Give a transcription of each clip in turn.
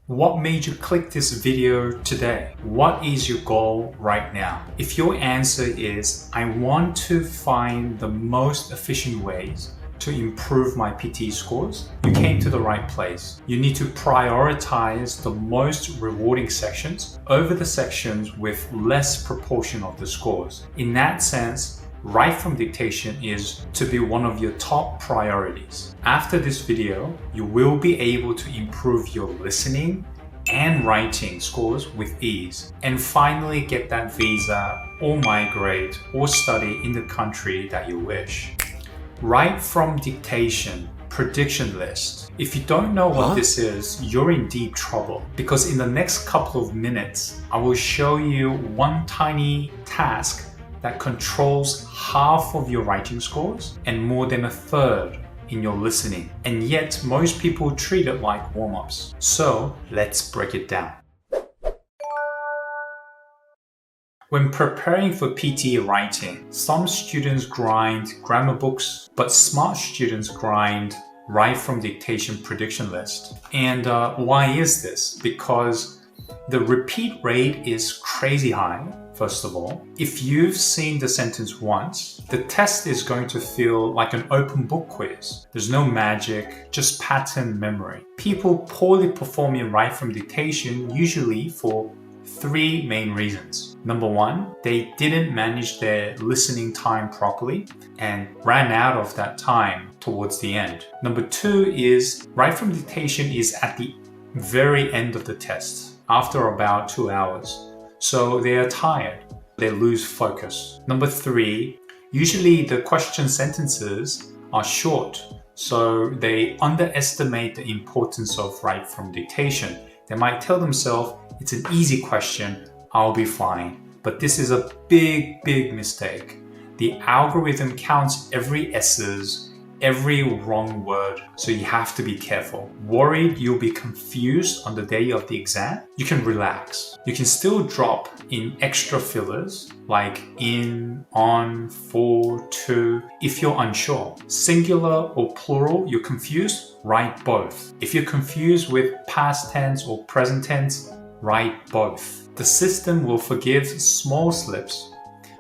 What made you click this video today? What is your goal right now? If your answer is, I want to find the most efficient ways to improve my PTE scores, you came to the right place. You need to prioritize the most rewarding sections over the sections with less proportion of the scores. In that sense, write from dictation is to be one of your top priorities. After this video, you will be able to improve your listening and writing scores with ease, and finally get that visa or migrate or study in the country that you wish. Write from dictation prediction list. If you don't know what this is, you're in deep trouble, because in the next couple of minutes, I will show you one tiny task that controls half of your writing scores and more than a third in your listening. And yet most people treat it like warm-ups. So let's break it down. When preparing for PTE writing, some students grind grammar books, but smart students grind write from dictation prediction list. And why is this? Because the repeat rate is crazy high. First of all, if you've seen the sentence once, the test is going to feel like an open book quiz. There's no magic, just pattern memory. People poorly perform in write from dictation usually for three main reasons. Number one, they didn't manage their listening time properly and ran out of that time towards the end. Number two is write from dictation is at the very end of the test, after about 2 hours. So they are tired, they lose focus. Number three, usually the question sentences are short, so they underestimate the importance of write from dictation. They might tell themselves, it's an easy question, I'll be fine. But this is a big mistake. The algorithm counts every S's, every wrong word, so you have to be careful. Worried you'll be confused on the day of the exam? You can relax. You can still drop in extra fillers like in, on, for, to, if you're unsure. Singular or plural, you're confused? Write both. If you're confused with past tense or present tense, write both. The system will forgive small slips,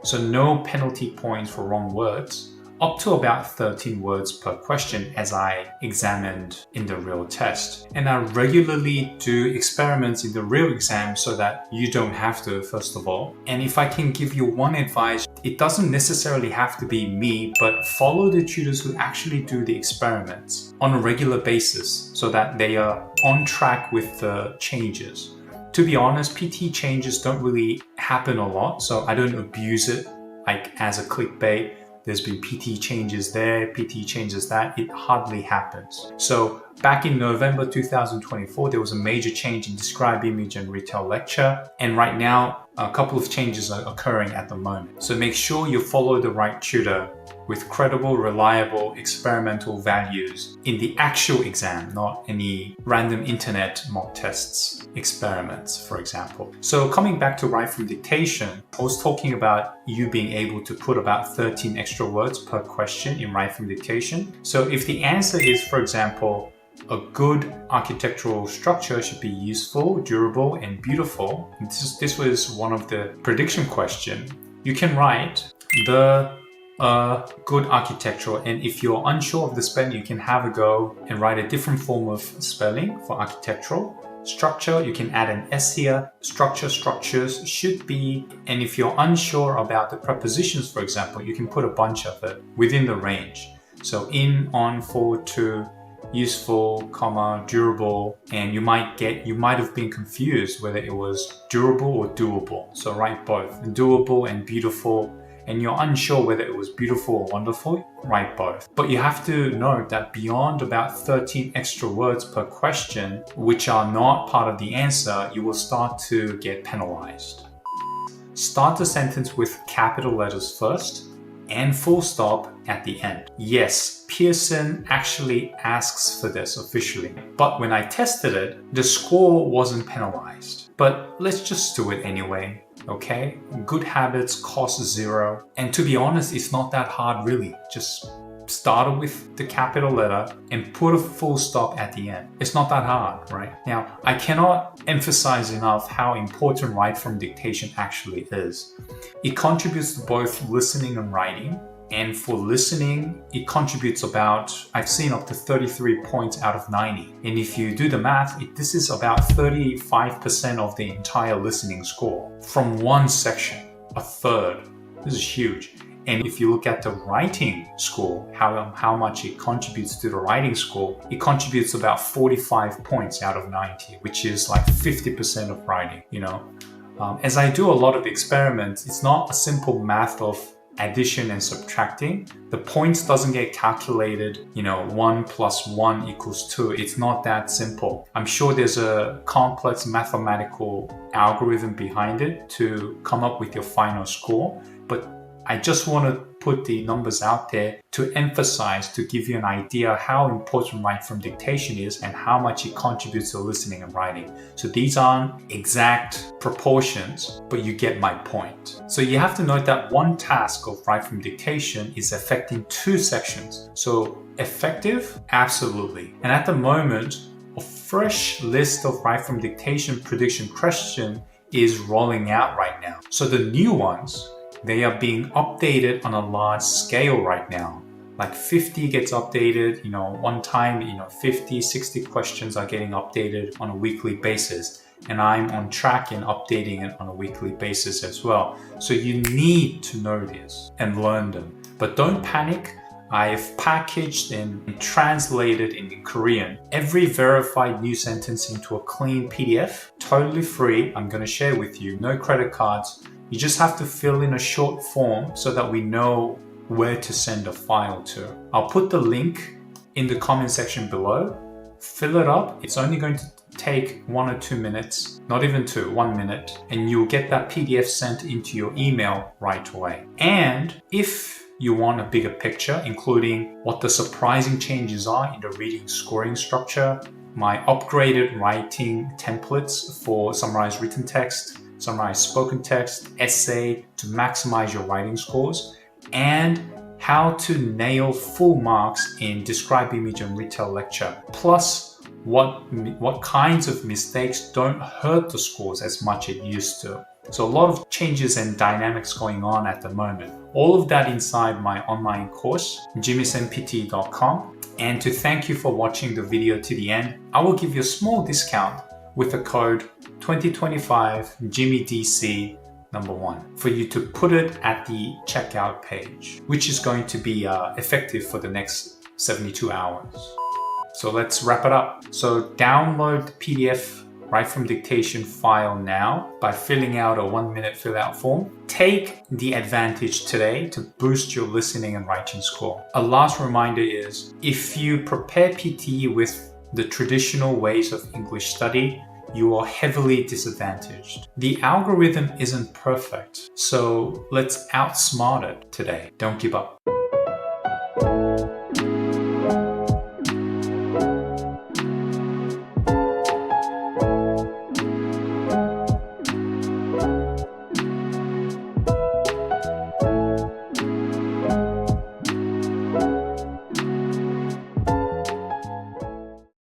so no penalty points for wrong words, up to about 13 words per question as I examined in the real test. And I regularly do experiments in the real exam so that you don't have to, first of all. And if I can give you one advice, it doesn't necessarily have to be me, but follow the tutors who actually do the experiments on a regular basis so that they are on track with the changes. To be honest, PTE changes don't really happen a lot, so I don't abuse it like as a clickbait. There's been PTE changes there, PTE changes that, it hardly happens. So back in November 2024, there was a major change in describe, image, and retell lecture. And right now, a couple of changes are occurring at the moment. So make sure you follow the right tutor with credible, reliable, experimental values in the actual exam, not any random internet mock tests, experiments, for example. So coming back to write from dictation, I was talking about you being able to put about 13 extra words per question in write from dictation. So if the answer is, for example, a good architectural structure should be useful, durable, and beautiful. This was one of the prediction question. You can write the good architectural, and if you're unsure of the spelling, you can have a go and write a different form of spelling for architectural. Structure, you can add an S here. Structure, structures should be, and if you're unsure about the prepositions, for example, you can put a bunch of it within the range. So in, on, for, to, useful, comma, durable, and you might have been confused whether it was durable or doable. So write both, doable and beautiful, and you're unsure whether it was beautiful or wonderful, write both. But you have to note that beyond about 13 extra words per question, which are not part of the answer, you will start to get penalized. Start the sentence with capital letters first and full stop at the end. Yes, Pearson actually asks for this officially, but when I tested it, the score wasn't penalized. But let's just do it anyway, okay? Good habits cost 0. And to be honest, it's not that hard really. Just started with the capital letter and put a full stop at the end. It's not that hard, right? Now, I cannot emphasize enough how important write from dictation actually is. It contributes to both listening and writing. And for listening, it contributes about, I've seen up to 33 points out of 90. And if you do the math, this is about 35% of the entire listening score from one section, a third. This is huge. And if you look at the writing score, how much it contributes to the writing score, it contributes about 45 points out of 90, which is like 50% of writing, you know. As I do a lot of experiments, it's not a simple math of addition and subtracting. The points doesn't get calculated, 1 plus 1 equals 2. It's not that simple. I'm sure there's a complex mathematical algorithm behind it to come up with your final score, but I just want to put the numbers out there to emphasize, to give you an idea how important write from dictation is and how much it contributes to listening and writing. So these aren't exact proportions, but you get my point. So you have to note that one task of write from dictation is affecting 2 sections. So effective? Absolutely. And at the moment, a fresh list of write from dictation prediction question is rolling out right now. So the new ones, they are being updated on a large scale right now. Like 50 gets updated, one time, 50, 60 questions are getting updated on a weekly basis. And I'm on track in updating it on a weekly basis as well. So you need to know this and learn them. But don't panic. I've packaged and translated in Korean every verified new sentence into a clean PDF, totally free. I'm going to share with you, no credit cards. You just have to fill in a short form so that we know where to send a file to. I'll put the link in the comment section below. Fill it up. It's only going to take 1 or 2 minutes, not even 2, 1 minute, and you'll get that PDF sent into your email right away. And if you want a bigger picture, including what the surprising changes are in the reading scoring structure, my upgraded writing templates for summarized written text, summarized spoken text, essay to maximize your writing scores, and how to nail full marks in describe, image, and retell lecture, plus what kinds of mistakes don't hurt the scores as much as it used to. So a lot of changes and dynamics going on at the moment. All of that inside my online course, jimmyssempte.com. And to thank you for watching the video to the end, I will give you a small discount with the code 2025 JimmyDC number 1 for you to put it at the checkout page, which is going to be effective for the next 72 hours. So let's wrap it up. So download the PDF write from dictation file now by filling out a 1-minute fill out form. Take the advantage today to boost your listening and writing score. A last reminder is, if you prepare PTE with the traditional ways of English study, you are heavily disadvantaged. The algorithm isn't perfect, so let's outsmart it today. Don't give up.